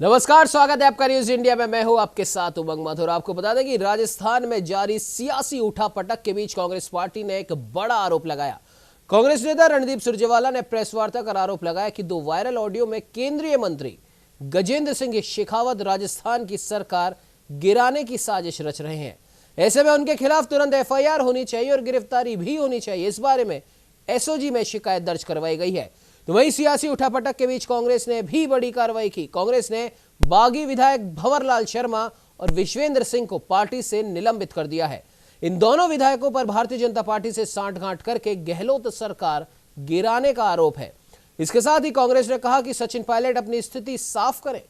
नमस्कार, स्वागत है आपका न्यूज इंडिया में। मैं हूं आपके साथ उमंग मथुर। आपको बता दें कि राजस्थान में जारी सियासी उठापटक के बीच कांग्रेस पार्टी ने एक बड़ा आरोप लगाया। कांग्रेस नेता रणदीप सुरजेवाला ने प्रेस वार्ता कर आरोप लगाया कि 2 वायरल ऑडियो में केंद्रीय मंत्री गजेंद्र सिंह शेखावत राजस्थान की सरकार गिराने की साजिश रच रहे हैं। ऐसे में उनके खिलाफ तुरंत एफआईआर होनी चाहिए और गिरफ्तारी भी होनी चाहिए। इस बारे में एसओजी में शिकायत दर्ज करवाई गई है। तो वहीं सियासी उठापटक के बीच कांग्रेस ने भी बड़ी कार्रवाई की। कांग्रेस ने बागी विधायक भंवरलाल शर्मा और विश्वेंद्र सिंह को पार्टी से निलंबित कर दिया है। इन दोनों विधायकों पर भारतीय जनता पार्टी से सांठगांठ करके गहलोत सरकार गिराने का आरोप है। इसके साथ ही कांग्रेस ने कहा कि सचिन पायलट अपनी स्थिति साफ करें।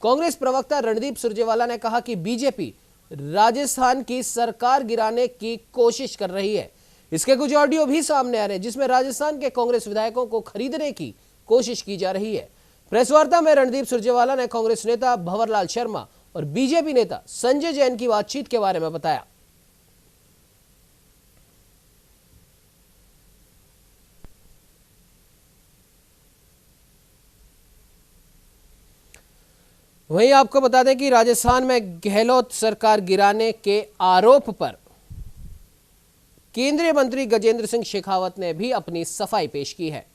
कांग्रेस प्रवक्ता रणदीप सुरजेवाला ने कहा कि बीजेपी राजस्थान की सरकार गिराने की कोशिश कर रही है। इसके कुछ ऑडियो भी सामने आ रहे हैं जिसमें राजस्थान के कांग्रेस विधायकों को खरीदने की कोशिश की जा रही है। प्रेस वार्ता में रणदीप सुरजेवाला ने कांग्रेस नेता भंवरलाल शर्मा और बीजेपी नेता संजय जैन की बातचीत के बारे में बताया। वहीं आपको बता दें कि राजस्थान में गहलोत सरकार गिराने के आरोप पर केंद्रीय मंत्री गजेंद्र सिंह शेखावत ने भी अपनी सफाई पेश की है।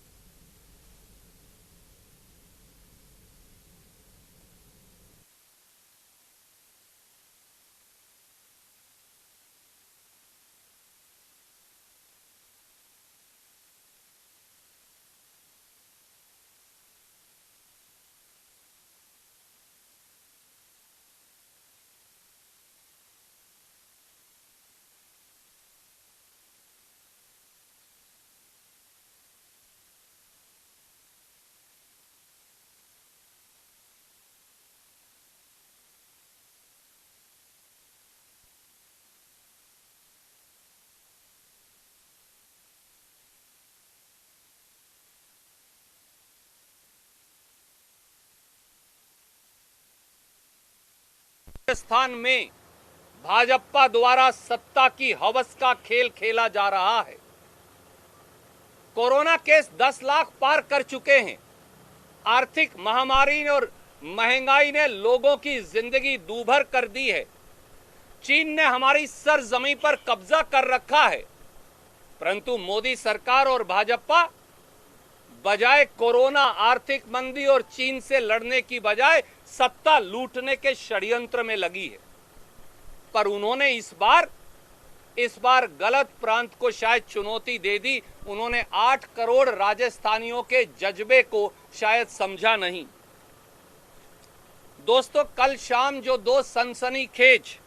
राजस्थान में भाजपा द्वारा सत्ता की हवस का खेल खेला जा रहा है। कोरोना केस 10 लाख पार कर चुके हैं। आर्थिक महामारी और महंगाई ने लोगों की जिंदगी दूभर कर दी है। चीन ने हमारी सरजमी पर कब्जा कर रखा है, परंतु मोदी सरकार और भाजपा बजाय कोरोना, आर्थिक मंदी और चीन से लड़ने की बजाय सत्ता लूटने के षड्यंत्र में लगी है। पर उन्होंने इस बार गलत प्रांत को शायद चुनौती दे दी। उन्होंने 8 करोड़ राजस्थानियों के जज्बे को शायद समझा नहीं। दोस्तों, कल शाम जो 2 सनसनीखेज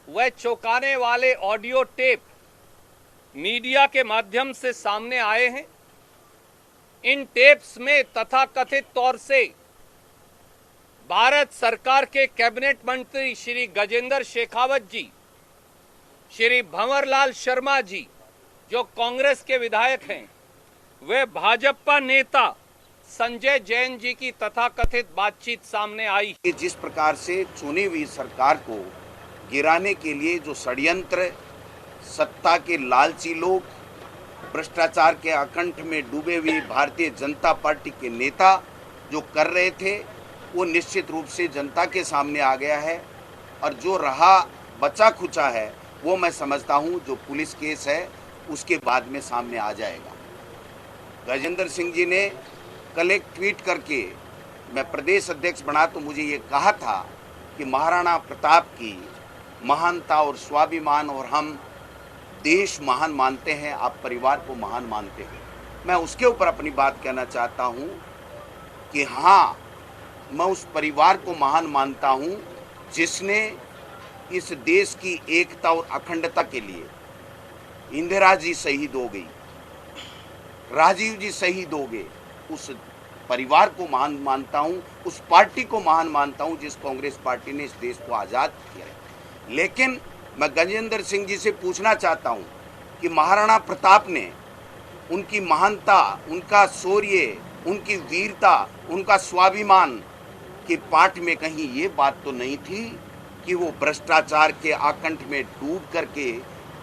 व चौंकाने वाले ऑडियो टेप मीडिया के माध्यम से सामने आए हैं, इन टेप्स में तथाकथित तौर से भारत सरकार के कैबिनेट मंत्री श्री गजेंद्र शेखावत जी, श्री भंवरलाल शर्मा जी जो कांग्रेस के विधायक हैं, वे भाजपा नेता संजय जैन जी की तथाकथित बातचीत सामने आई। जिस प्रकार से चुनी हुई सरकार को गिराने के लिए जो षड्यंत्र सत्ता के लालची लोग, भ्रष्टाचार के आकंठ में डूबे हुए भारतीय जनता पार्टी के नेता जो कर रहे थे, वो निश्चित रूप से जनता के सामने आ गया है। और जो रहा बचा खुचा है वो मैं समझता हूँ जो पुलिस केस है उसके बाद में सामने आ जाएगा। गजेंद्र सिंह जी ने कल एक ट्वीट करके, मैं प्रदेश अध्यक्ष बना तो मुझे ये कहा था कि महाराणा प्रताप की महानता और स्वाभिमान, और हम देश महान मानते हैं, आप परिवार को महान मानते हैं। मैं उसके ऊपर अपनी बात कहना चाहता हूँ कि हाँ, मैं उस परिवार को महान मानता हूँ जिसने इस देश की एकता और अखंडता के लिए, इंदिरा जी शहीद हो गई, राजीव जी शहीद हो गए, उस परिवार को महान मानता हूँ, उस पार्टी को महान मानता हूँ जिस कांग्रेस पार्टी ने इस देश को आज़ाद किया है। लेकिन मैं गजेंद्र सिंह जी से पूछना चाहता हूँ कि महाराणा प्रताप ने उनकी महानता, उनका शौर्य, उनकी वीरता, उनका स्वाभिमान के पाठ में कहीं ये बात तो नहीं थी कि वो भ्रष्टाचार के आकंठ में डूब करके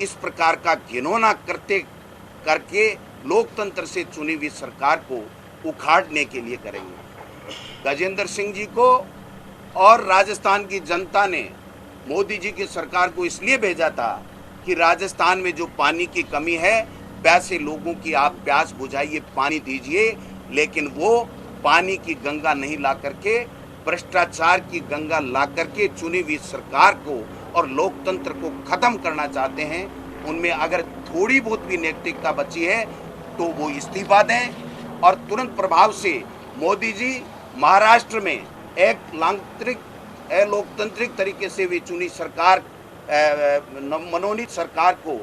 इस प्रकार का घिनौना करके लोकतंत्र से चुनी हुई सरकार को उखाड़ने के लिए करेंगे। गजेंद्र सिंह जी को और राजस्थान की जनता ने मोदी जी की सरकार को इसलिए भेजा था कि राजस्थान में जो पानी की कमी है, वैसे लोगों की आप प्यास बुझाइए, पानी दीजिए, लेकिन वो पानी की गंगा नहीं ला करके भ्रष्टाचार की गंगा ला करके चुनी हुई सरकार को और लोकतंत्र को खत्म करना चाहते हैं। उनमें अगर थोड़ी बहुत भी नैतिकता बची है तो वो इस्तीफा दें और तुरंत प्रभाव से मोदी जी महाराष्ट्र में एक लोकतांत्रिक तरीके से भी चुनी सरकार, मनोनीत सरकार को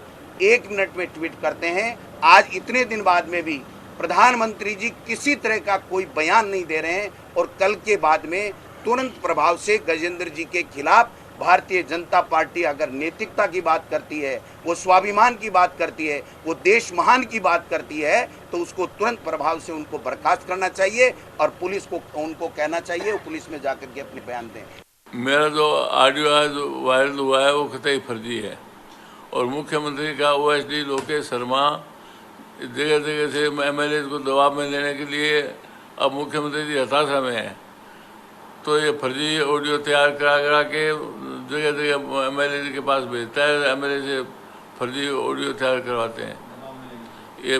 1 मिनट में ट्वीट करते हैं। आज इतने दिन बाद में भी प्रधानमंत्री जी किसी तरह का कोई बयान नहीं दे रहे हैं और कल के बाद में तुरंत प्रभाव से गजेंद्र जी के खिलाफ भारतीय जनता पार्टी अगर नैतिकता की बात करती है, वो स्वाभिमान की बात करती है, वो देश महान की बात करती है, तो उसको तुरंत प्रभाव से उनको बर्खास्त करना चाहिए और पुलिस को उनको कहना चाहिए वो पुलिस में जाकर के अपने बयान दें। मेरा जो ऑडियो आज वायरल हुआ है वो कतई फर्जी है और मुख्यमंत्री का ओएसडी लोकेश शर्मा जगह जगह से एमएलए को दबाव में लेने के लिए अब मुख्यमंत्री जी हताशा में है, तो ये फर्जी ऑडियो तैयार करा के जगह जगह एमएलए के पास भेजता है, एमएलए से फर्जी ऑडियो तैयार करवाते हैं। ये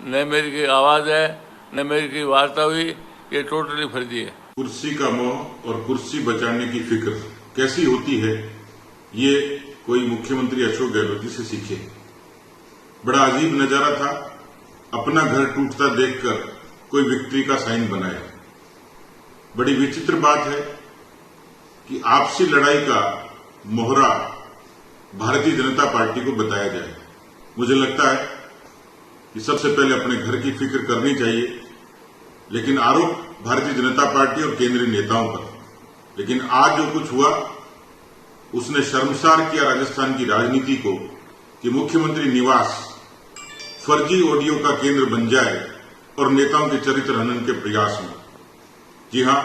न मेरी की आवाज़ है न मेरी की वार्ता हुई, ये टोटली फर्जी है। कुर्सी का मोह और कुर्सी बचाने की फिक्र कैसी होती है, ये कोई मुख्यमंत्री अशोक गहलोत जी से सीखे। बड़ा अजीब नजारा था, अपना घर टूटता देखकर कोई विक्ट्री का साइन बनाया। बड़ी विचित्र बात है कि आपसी लड़ाई का मोहरा भारतीय जनता पार्टी को बताया जाए। मुझे लगता है कि सबसे पहले अपने घर की फिक्र करनी चाहिए, लेकिन आरोप भारतीय जनता पार्टी और केंद्रीय नेताओं पर। लेकिन आज जो कुछ हुआ उसने शर्मसार किया राजस्थान की राजनीति को कि मुख्यमंत्री निवास फर्जी ऑडियो का केंद्र बन जाए और नेताओं के चरित्र हनन के प्रयास में। जी हां,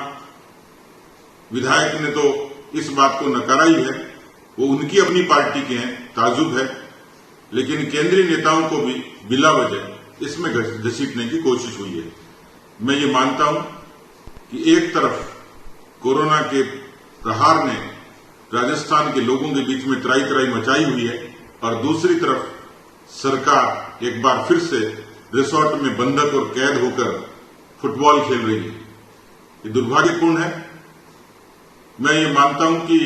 विधायक ने तो इस बात को नकारा ही है, वो उनकी अपनी पार्टी के हैं, ताजुब है, लेकिन केंद्रीय नेताओं को भी बिला वजह इसमें घसीटने की कोशिश हुई है। मैं ये मानता हूं कि एक तरफ कोरोना के प्रहार ने राजस्थान के लोगों के बीच में त्राई त्राई मचाई हुई है और दूसरी तरफ सरकार एक बार फिर से रिसोर्ट में बंधक और कैद होकर फुटबॉल खेल रही है। ये दुर्भाग्यपूर्ण है। मैं ये मानता हूं कि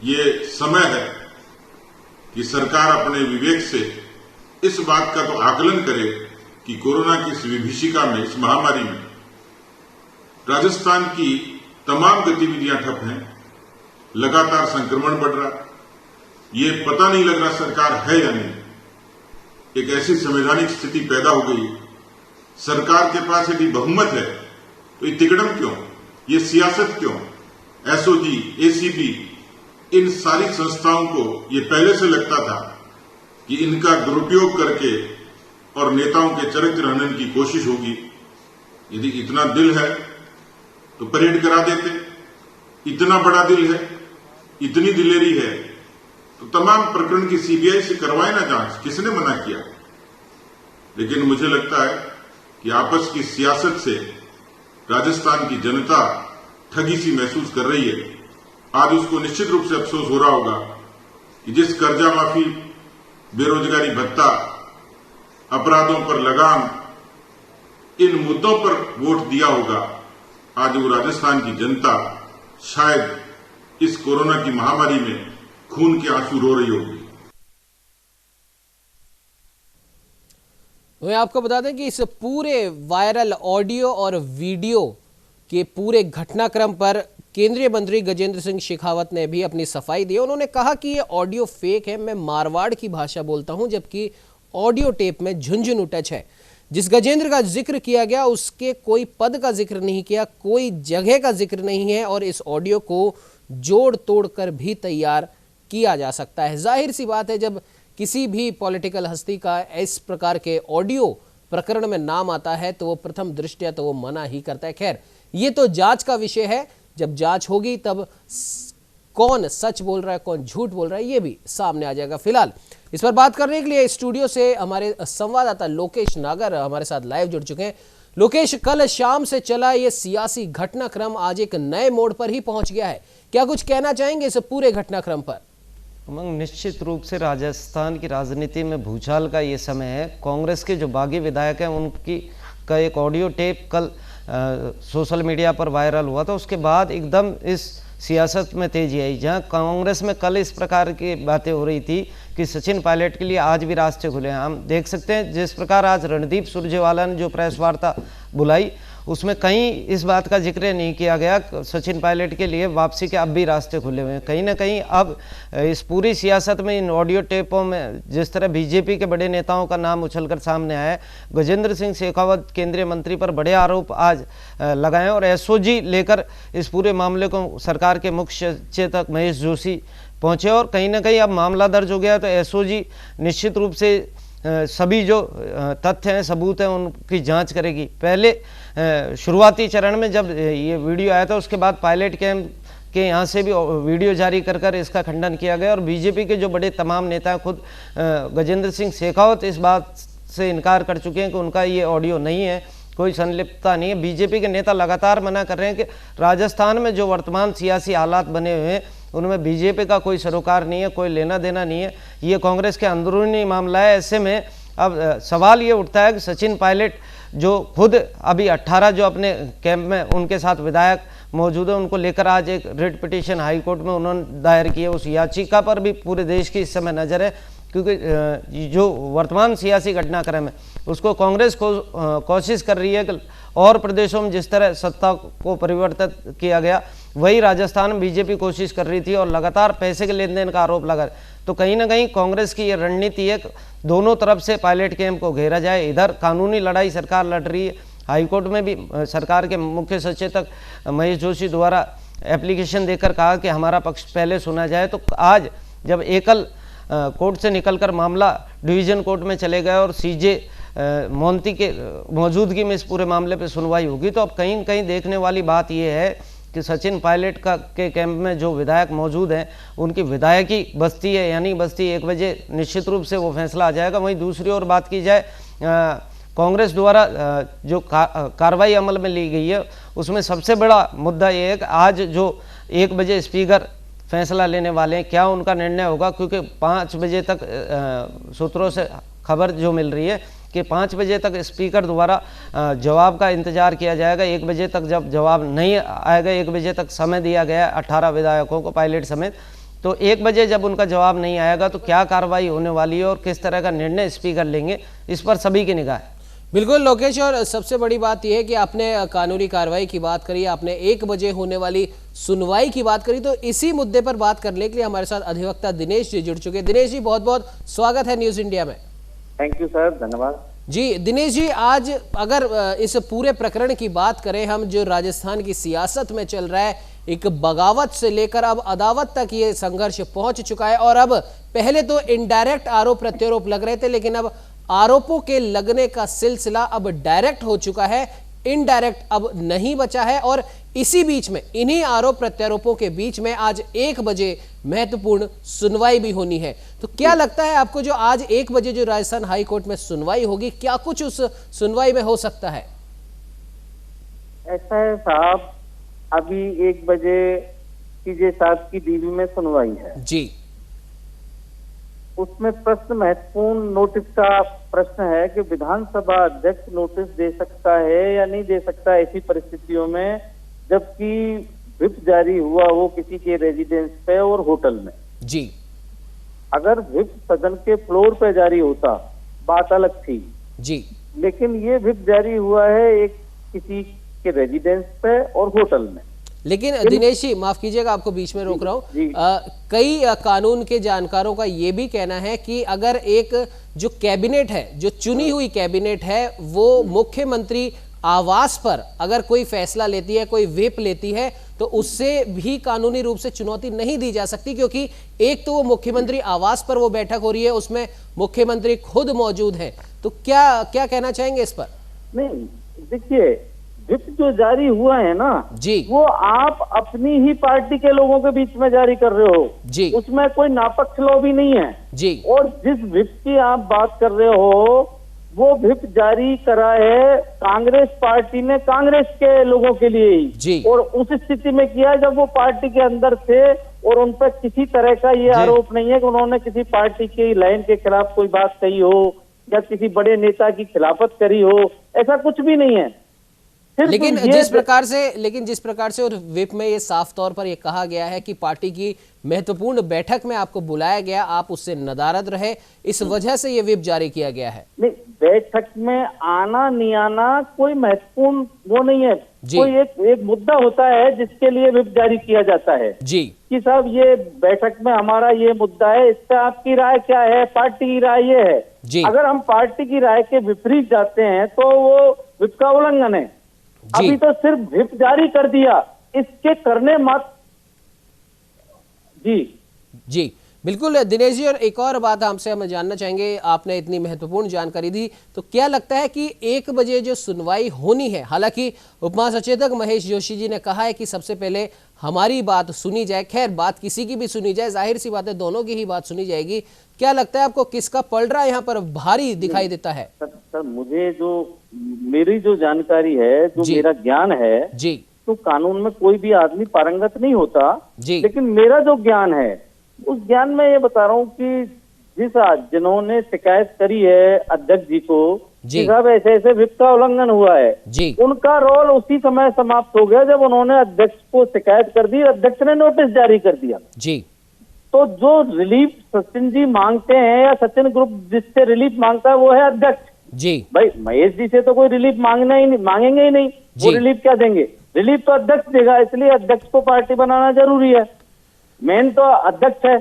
ये समय है कि सरकार अपने विवेक से इस बात का तो आकलन करे कि कोरोना की इस विभीषिका में, इस महामारी में राजस्थान की तमाम गतिविधियां ठप हैं, लगातार संक्रमण बढ़ रहा, ये पता नहीं लग रहा सरकार है या नहीं। एक ऐसी संवैधानिक स्थिति पैदा हो गई, सरकार के पास यदि बहुमत है तो ये तिकड़म क्यों, ये सियासत क्यों। एसओजी, एसीबी, इन सारी संस्थाओं को ये पहले से लगता था कि इनका दुरुपयोग करके और नेताओं के चरित्र हनन की कोशिश होगी। यदि इतना दिल है तो परेड करा देते, इतना बड़ा दिल है, इतनी दिलेरी है तो तमाम प्रकरण की सीबीआई से करवाए ना जांच, किसने मना किया। लेकिन मुझे लगता है कि आपस की सियासत से राजस्थान की जनता ठगी सी महसूस कर रही है। आज उसको निश्चित रूप से अफसोस हो रहा होगा कि जिस कर्जा माफी, बेरोजगारी भत्ता, अपराधों पर लगाम, इन मुद्दों पर वोट दिया होगा, आज वो राजस्थान की जनता शायद इस कोरोना की महामारी में खून के आंसू रो रही होगी। मैं आपको बता दें कि इस पूरे वायरल ऑडियो और वीडियो के पूरे घटनाक्रम पर केंद्रीय मंत्री गजेंद्र सिंह शेखावत ने भी अपनी सफाई दी। उन्होंने कहा कि ये ऑडियो फेक है, मैं मारवाड़ की भाषा बोलता हूं, जबकि ऑडियो टेप में झुंझुनू टच है। जिस गजेंद्र का जिक्र किया गया उसके कोई पद का जिक्र नहीं किया, कोई जगह का जिक्र नहीं है और इस ऑडियो को जोड़ तोड़ कर भी तैयार किया जा सकता है। जाहिर सी बात है, जब किसी भी पॉलिटिकल हस्ती का इस प्रकार के ऑडियो प्रकरण में नाम आता है तो वो प्रथम दृष्टया तो वो मना ही करता है। खैर, ये तो जांच का विषय है, जब जांच होगी तब कौन सच बोल रहा है कौन झूठ बोल रहा है ये भी सामने आ जाएगा। फिलहाल इस पर बात करने के लिए स्टूडियो से हमारे संवाददाता लोकेश नागर हमारे साथ लाइव जुड़ चुके हैं। लोकेश, कल शाम से चला ये सियासी घटनाक्रम आज एक नए मोड़ पर ही पहुंच गया है। क्या कुछ कहना चाहेंगे इस पूरे घटनाक्रम पर? उमंग, निश्चित रूप से राजस्थान की राजनीति में भूचाल का ये समय है। कांग्रेस के जो बागी विधायक हैं उनकी का एक ऑडियो टेप कल सोशल मीडिया पर वायरल हुआ था। उसके बाद एकदम इस सियासत में तेजी आई, जहां कांग्रेस में कल इस प्रकार की बातें हो रही थी कि सचिन पायलट के लिए आज भी रास्ते खुले हैं। हम देख सकते हैं जिस प्रकार आज रणदीप सुरजेवाला ने जो प्रेस वार्ता बुलाई उसमें कहीं इस बात का जिक्र नहीं किया गया सचिन पायलट के लिए वापसी के अब भी रास्ते खुले हुए हैं। कहीं ना कहीं अब इस पूरी सियासत में इन ऑडियो टेपों में जिस तरह बीजेपी के बड़े नेताओं का नाम उछलकर सामने आया है, गजेंद्र सिंह शेखावत केंद्रीय मंत्री पर बड़े आरोप आज लगाए और एसओजी लेकर इस पूरे मामले को सरकार के मुख्य सचेतक महेश जोशी पहुंचे और कहीं ना कहीं अब मामला दर्ज हो गया तो एसओजी निश्चित रूप से सभी जो तथ्य हैं, सबूत हैं, उनकी जांच करेगी। पहले शुरुआती चरण में जब ये वीडियो आया था उसके बाद पायलट कैंप के यहाँ से भी वीडियो जारी कर कर इसका खंडन किया गया और बीजेपी के जो बड़े तमाम नेता हैं, खुद गजेंद्र सिंह शेखावत इस बात से इनकार कर चुके हैं कि उनका ये ऑडियो नहीं है, कोई संलिप्तता नहीं है। बीजेपी के नेता लगातार मना कर रहे हैं कि राजस्थान में जो वर्तमान सियासी हालात बने हुए हैं उनमें बीजेपी का कोई सरोकार नहीं है, कोई लेना देना नहीं है, ये कांग्रेस के अंदरूनी मामला है। ऐसे में अब सवाल ये उठता है कि सचिन पायलट जो खुद अभी 18 जो अपने कैंप में उनके साथ विधायक मौजूद है उनको लेकर आज एक रिट पिटीशन हाई कोर्ट में उन्होंने दायर की है, उस याचिका पर भी पूरे देश की इस समय नज़र है क्योंकि जो वर्तमान सियासी घटनाक्रम है उसको कांग्रेस को कोशिश कर रही है कि और प्रदेशों में जिस तरह सत्ता को परिवर्तित किया गया वही राजस्थान में बीजेपी कोशिश कर रही थी और लगातार पैसे के लेन देन का आरोप लगा। तो कहीं ना कहीं कांग्रेस की ये रणनीति है दोनों तरफ से पायलट कैंप को घेरा जाए। इधर कानूनी लड़ाई सरकार लड़ रही है, हाईकोर्ट में भी सरकार के मुख्य सचेतक महेश जोशी द्वारा एप्लीकेशन देकर कहा कि हमारा पक्ष पहले सुना जाए। तो आज जब एकल कोर्ट से निकलकर मामला डिवीज़न कोर्ट में चले गए और सीजे मोंती के मौजूदगी में इस पूरे मामले पे सुनवाई होगी, तो अब कहीं कहीं देखने वाली बात यह है कि सचिन पायलट के कैंप में जो विधायक मौजूद हैं उनकी विधायकी बस्ती है, यानी बस्ती 1 बजे निश्चित रूप से वो फैसला आ जाएगा। वहीं दूसरी ओर बात की जाए कांग्रेस द्वारा जो कार्रवाई अमल में ली गई है उसमें सबसे बड़ा मुद्दा ये है कि आज जो 1 बजे स्पीकर फैसला लेने वाले हैं क्या उनका निर्णय होगा, क्योंकि 5 बजे तक सूत्रों से खबर जो मिल रही है कि 5 बजे तक स्पीकर द्वारा जवाब का इंतजार किया जाएगा। 1 बजे तक जब जवाब नहीं आएगा, 1 बजे तक समय दिया गया 18 विधायकों को पायलट समेत, तो 1 बजे जब उनका जवाब नहीं आएगा तो क्या कार्रवाई होने वाली है और किस तरह का निर्णय स्पीकर लेंगे, इस पर सभी की निगाह है। बिल्कुल लोकेश, और सबसे बड़ी बात यह है कि आपने कानूनी कार्रवाई की बात करी, आपने 1 बजे होने वाली सुनवाई की बात करी, तो इसी मुद्दे पर बात करने के लिए हमारे साथ अधिवक्ता दिनेश जी जुड़ चुके हैं। दिनेश जी, बहुत बहुत स्वागत है न्यूज इंडिया में। थैंक यू सर, धन्यवाद जी। दिनेश जी, आज अगर इस पूरे प्रकरण की बात करें हम, जो राजस्थान की सियासत में चल रहा है, एक बगावत से लेकर अब अदावत तक ये संघर्ष पहुंच चुका है और अब पहले तो इनडायरेक्ट आरोप प्रत्यारोप लग रहे थे, लेकिन अब आरोपों के लगने का सिलसिला अब डायरेक्ट हो चुका है, इनडायरेक्ट अब नहीं बचा है। और इसी बीच में, इन्हीं आरोप प्रत्यारोपों के बीच में आज 1 बजे महत्वपूर्ण सुनवाई भी होनी है। तो क्या लगता है आपको, जो आज 1 बजे जो राजस्थान हाई कोर्ट में सुनवाई होगी, क्या कुछ उस सुनवाई में हो सकता है? ऐसा है साहब, अभी 1 बजे सीजे साहब की डीवी में सुनवाई है जी। उसमें प्रश्न महत्वपूर्ण नोटिस का प्रश्न है कि विधानसभा अध्यक्ष नोटिस दे सकता है या नहीं दे सकता ऐसी परिस्थितियों में जबकि व्हिप जारी हुआ वो किसी के रेजिडेंस पे और होटल में जी। अगर व्हिप सदन के फ्लोर पे जारी होता बात अलग थी जी, लेकिन ये व्हिप जारी हुआ है एक किसी के रेजिडेंस पे और होटल में। लेकिन दिनेश जी, माफ कीजिएगा, आपको बीच में रोक रहा हूं। कई कानून के जानकारों का ये भी कहना है कि अगर एक जो कैबिनेट है, जो चुनी हुई कैबिनेट है, वो मुख्यमंत्री आवास पर अगर कोई फैसला लेती है, कोई व्हिप लेती है, तो उससे भी कानूनी रूप से चुनौती नहीं दी जा सकती, क्योंकि एक तो वो मुख्यमंत्री आवास पर वो बैठक हो रही है, उसमें मुख्यमंत्री खुद मौजूद है। तो क्या कहना चाहेंगे इस पर? नहीं, देखिए, व्हिप जो जारी हुआ है ना जी, वो आप अपनी ही पार्टी के लोगों के बीच में जारी कर रहे हो जी, उसमें कोई नापक्ष लॉबी नहीं है जी। और जिस व्हिप की आप बात कर रहे हो वो व्हिप जारी करा है कांग्रेस पार्टी ने कांग्रेस के लोगों के लिए जी। ही, और उस स्थिति में किया जब वो पार्टी के अंदर थे, और उन पर किसी तरह का ये आरोप नहीं है कि उन्होंने किसी पार्टी की लाइन के खिलाफ कोई बात कही हो या किसी बड़े नेता की खिलाफत करी हो, ऐसा कुछ भी नहीं है। लेकिन जिस प्रकार से और व्हिप में ये साफ तौर पर ये कहा गया है कि पार्टी की महत्वपूर्ण बैठक में आपको बुलाया गया, आप उससे नदारद रहे, इस वजह से ये व्हिप जारी किया गया है। नहीं, बैठक में आना नहीं आना कोई महत्वपूर्ण वो नहीं है। कोई एक मुद्दा होता है जिसके लिए व्हिप जारी किया जाता है जी कि साहब ये बैठक में हमारा ये मुद्दा है, इस पे आपकी राय क्या है, पार्टी की राय ये है जी। अगर हम पार्टी की राय के विपरीत जाते हैं तो वो व्हिप का उल्लंघन है। अभी तो सिर्फ व्हिप जारी कर दिया, इसके करने मत। जी बिल्कुल दिनेश जी, और एक और बात हमसे हम जानना चाहेंगे, आपने इतनी महत्वपूर्ण जानकारी दी, तो क्या लगता है कि 1 बजे जो सुनवाई होनी है, हालांकि उप महासचेतक महेश जोशी जी ने कहा है कि सबसे पहले हमारी बात सुनी जाए, खैर बात किसी की भी सुनी जाए, जाहिर सी बात है दोनों की ही बात सुनी जाएगी, क्या लगता है आपको किसका पलड़ा यहाँ पर भारी दिखाई देता है? सर मुझे मेरी जो जानकारी है, जो मेरा ज्ञान है जी, तो कानून में कोई भी आदमी पारंगत नहीं होता जी, लेकिन मेरा जो ज्ञान है उस ज्ञान में ये बता रहा हूँ कि जिन्होंने शिकायत करी है अध्यक्ष जी को कि साहब ऐसे ऐसे व्हिप का उल्लंघन हुआ है जी, उनका रोल उसी समय समाप्त हो गया जब उन्होंने अध्यक्ष को शिकायत कर दी, अध्यक्ष ने नोटिस जारी कर दिया जी। तो जो रिलीफ सचिन जी मांगते हैं या सचिन ग्रुप जिससे रिलीफ मांगता है वो है अध्यक्ष जी। भाई महेश जी से तो कोई रिलीफ मांगेंगे ही नहीं, वो रिलीफ क्या देंगे? रिलीफ तो अध्यक्ष देगा, इसलिए अध्यक्ष को पार्टी बनाना जरूरी है, मेन तो अध्यक्ष है।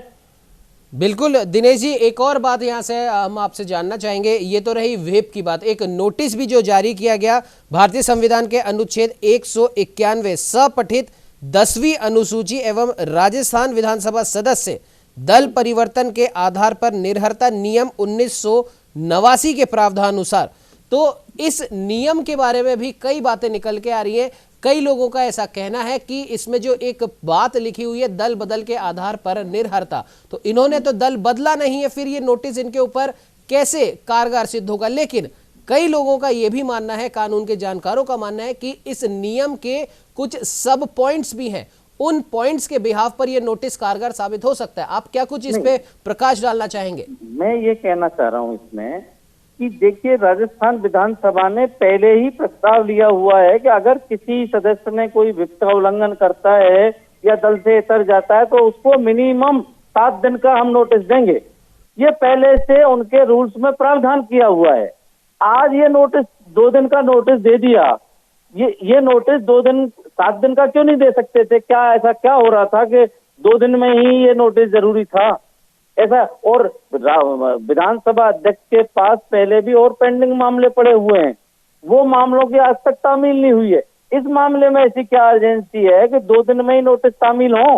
बिल्कुल दिनेश जी, एक और बात यहाँ से हम आपसे जानना चाहेंगे, ये तो रही व्हिप की बात, एक नोटिस भी जो जारी किया गया भारतीय संविधान के अनुच्छेद 191 सपठित 10वीं अनुसूची एवं राजस्थान विधानसभा सदस्य दल परिवर्तन के आधार पर निर्हरता नियम 1989 के प्रावधानुसार, तो इस नियम के बारे में भी कई बातें निकल के आ रही है। कई लोगों का ऐसा कहना है कि इसमें जो एक बात लिखी हुई है दल बदल के आधार पर निर्हरता, तो इन्होंने तो दल बदला नहीं है, फिर ये नोटिस इनके ऊपर कैसे कारगर सिद्ध होगा? लेकिन कई लोगों का यह भी मानना है, कानून के जानकारों का मानना है कि इस नियम के कुछ सब पॉइंट्स भी हैं, उन पॉइंट्स के बिहाफ पर यह नोटिस कारगर साबित हो सकता है। आप क्या कुछ इस पे प्रकाश डालना चाहेंगे? मैं ये कहना चाह रहा हूं इसमें कि देखिए, राजस्थान विधानसभा ने पहले ही प्रस्ताव लिया हुआ है कि अगर किसी सदस्य ने कोई व्हिप का उल्लंघन करता है या दल से इतर जाता है तो उसको मिनिमम 7 दिन का हम नोटिस देंगे। ये पहले से उनके रूल्स में प्रावधान किया हुआ है। आज ये नोटिस 2 दिन का नोटिस दे दिया, ये नोटिस 2 दिन 7 दिन का क्यों नहीं दे सकते थे? क्या ऐसा क्या हो रहा था कि 2 दिन में ही ये नोटिस जरूरी था ऐसा? और विधानसभा अध्यक्ष के पास पहले भी और पेंडिंग मामले पड़े हुए हैं, वो मामलों की आज तक तामील नहीं हुई है। इस मामले में ऐसी क्या अर्जेंसी है कि 2 दिन में ही नोटिस तामील हो?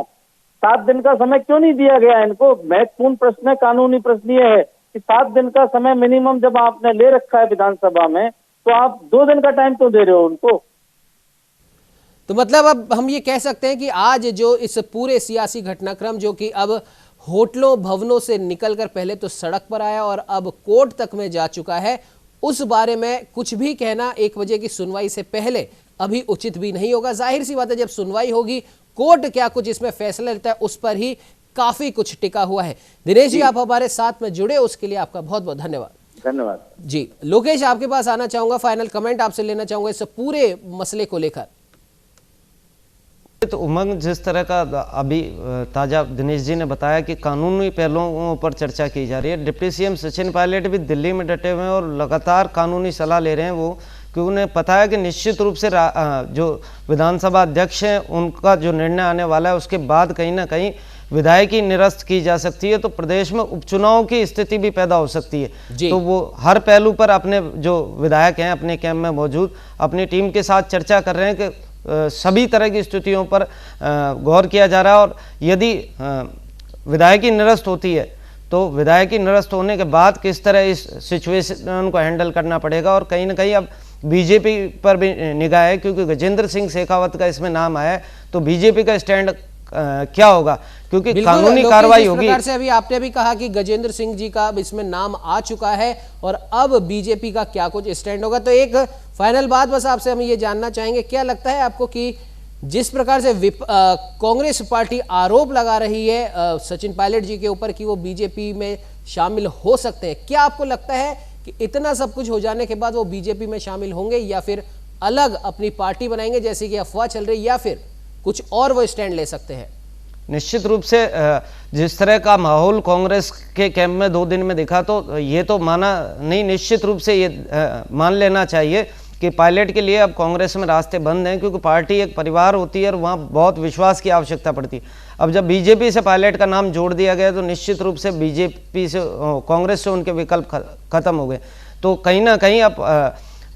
7 दिन का समय क्यों नहीं दिया गया इनको? महत्वपूर्ण प्रश्न है, कानूनी प्रश्न ये है कि 7 दिन का समय मिनिमम जब आपने ले रखा है विधानसभा में, तो आप 2 दिन का टाइम क्यों दे रहे हो उनको? तो मतलब अब हम ये कह सकते हैं कि आज जो इस पूरे सियासी घटनाक्रम जो कि अब होटलों भवनों से निकलकर पहले तो सड़क पर आया और अब कोर्ट तक में जा चुका है, उस बारे में कुछ भी कहना 1 बजे की सुनवाई से पहले अभी उचित भी नहीं होगा। जाहिर सी बात है, जब सुनवाई होगी कोर्ट क्या कुछ इसमें फैसला लेता है उस पर ही काफी कुछ टिका हुआ है। दिनेश जी, आप हमारे साथ में जुड़े, उसके लिए आपका बहुत बहुत धन्यवाद। धन्यवाद जी। लोकेश, आपके पास आना चाहूंगा, फाइनल कमेंट आपसे लेना चाहूंगा इस पूरे मसले को लेकर। तो उमंग, जिस तरह का अभी ताज़ा दिनेश जी ने बताया कि कानूनी पहलुओं पर चर्चा की जा रही है, डिप्टी सीएम सचिन पायलट भी दिल्ली में डटे हुए हैं और लगातार कानूनी सलाह ले रहे हैं वो, कि उन्हें पता है कि निश्चित रूप से जो विधानसभा अध्यक्ष हैं उनका जो निर्णय आने वाला है उसके बाद कहीं ना कहीं विधायकी निरस्त की जा सकती है, तो प्रदेश में उपचुनाव की स्थिति भी पैदा हो सकती है। तो वो हर पहलू पर अपने जो विधायक हैं अपने कैंप में मौजूद अपनी टीम के साथ चर्चा कर रहे हैं कि सभी तरह की स्थितियों पर गौर किया जा रहा है, और यदि विधायकी निरस्त होती है तो विधायकी निरस्त होने के बाद किस तरह इस सिचुएशन को हैंडल करना पड़ेगा। और कहीं ना कहीं अब बीजेपी पर भी निगाह है, क्योंकि गजेंद्र सिंह शेखावत का इसमें नाम आया है, तो बीजेपी का स्टैंड क्या होगा, क्योंकि बिल्कुल, कानूनी लोकेश, कार्रवाई जिस होगी। प्रकार से अभी आपने भी कहा कि गजेंद्र सिंह जी का इसमें नाम आ चुका है और अब बीजेपी का क्या कुछ स्टैंड होगा, तो एक फाइनल बात बस आपसे हम ये जानना चाहेंगे, क्या लगता है आपको कि जिस प्रकार से कांग्रेस पार्टी आरोप लगा रही है सचिन पायलट जी के ऊपर कि वो बीजेपी में शामिल हो सकते हैं, क्या आपको लगता है कि इतना सब कुछ हो जाने के बाद वो बीजेपी में शामिल होंगे या फिर अलग अपनी पार्टी बनाएंगे जैसे कि अफवाह चल रही, या फिर कुछ और वो स्टैंड ले सकते हैं? निश्चित रूप से जिस तरह का माहौल कांग्रेस के कैंप में 2 दिन में दिखा, तो ये तो माना नहीं, निश्चित रूप से ये मान लेना चाहिए कि पायलट के लिए अब कांग्रेस में रास्ते बंद हैं, क्योंकि पार्टी एक परिवार होती है और वहाँ बहुत विश्वास की आवश्यकता पड़ती है। अब जब बीजेपी से पायलट का नाम जोड़ दिया गया तो निश्चित रूप से बीजेपी से कांग्रेस से उनके विकल्प खत्म हो गए। तो कहीं ना कहीं अब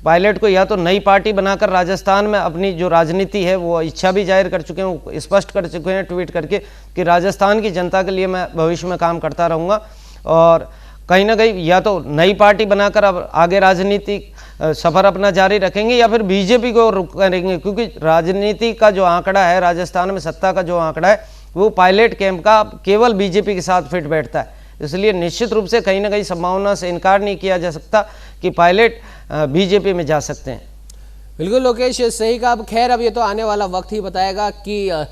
पायलट को या तो नई पार्टी बनाकर राजस्थान में अपनी जो राजनीति है वो इच्छा भी जाहिर कर चुके हैं, स्पष्ट कर चुके हैं ट्वीट करके कि राजस्थान की जनता के लिए मैं भविष्य में काम करता रहूँगा, और कहीं ना कहीं या तो नई पार्टी बनाकर अब आगे राजनीतिक सफर अपना जारी रखेंगे या फिर बीजेपी को रुख करेंगे, क्योंकि राजनीति का जो आंकड़ा है, राजस्थान में सत्ता का जो आंकड़ा है, वो पायलट कैंप का केवल बीजेपी के साथ फिट बैठता है। इसलिए निश्चित रूप से कहीं ना कहीं संभावना से इनकार नहीं किया जा सकता कि पायलट बीजेपी में जा सकते हैं। बिल्कुल लोकेश, सही कहा। अब खैर अब ये तो आने वाला वक्त ही बताएगा कि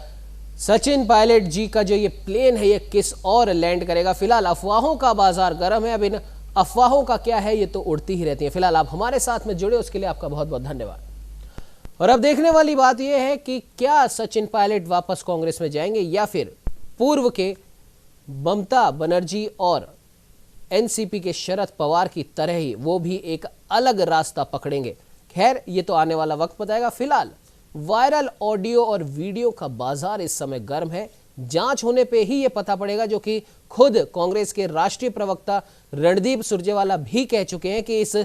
सचिन पायलट जी का जो ये प्लेन है ये किस और लैंड करेगा। फिलहाल अफवाहों का बाजार गर्म है, अब इन अफवाहों का क्या है ये तो उड़ती ही रहती है। फिलहाल आप हमारे साथ में जुड़े उसके लिए आपका बहुत बहुत धन्यवाद। और अब देखने वाली बात यह है कि क्या सचिन पायलट वापस कांग्रेस में जाएंगे या फिर पूर्व के ममता बनर्जी और एनसीपी के शरद पवार की तरह ही वो भी एक अलग रास्ता पकड़ेंगे। खैर ये तो आने वाला वक्त बताएगा। फिलहाल वायरल ऑडियो और वीडियो का बाजार इस समय गर्म है, जांच होने पे ही ये पता पड़ेगा, जो कि खुद कांग्रेस के राष्ट्रीय प्रवक्ता रणदीप सुरजेवाला भी कह चुके हैं कि इस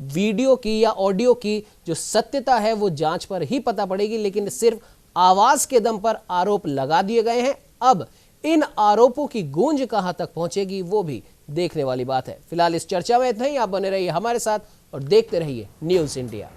वीडियो की या ऑडियो की जो सत्यता है वो जांच पर ही पता पड़ेगी, लेकिन सिर्फ आवाज के दम पर आरोप लगा दिए गए हैं। अब इन आरोपों की गूंज कहां तक पहुंचेगी वो भी देखने वाली बात है। फिलहाल इस चर्चा में इतना ही। आप बने रहिए हमारे साथ और देखते रहिए न्यूज़ इंडिया।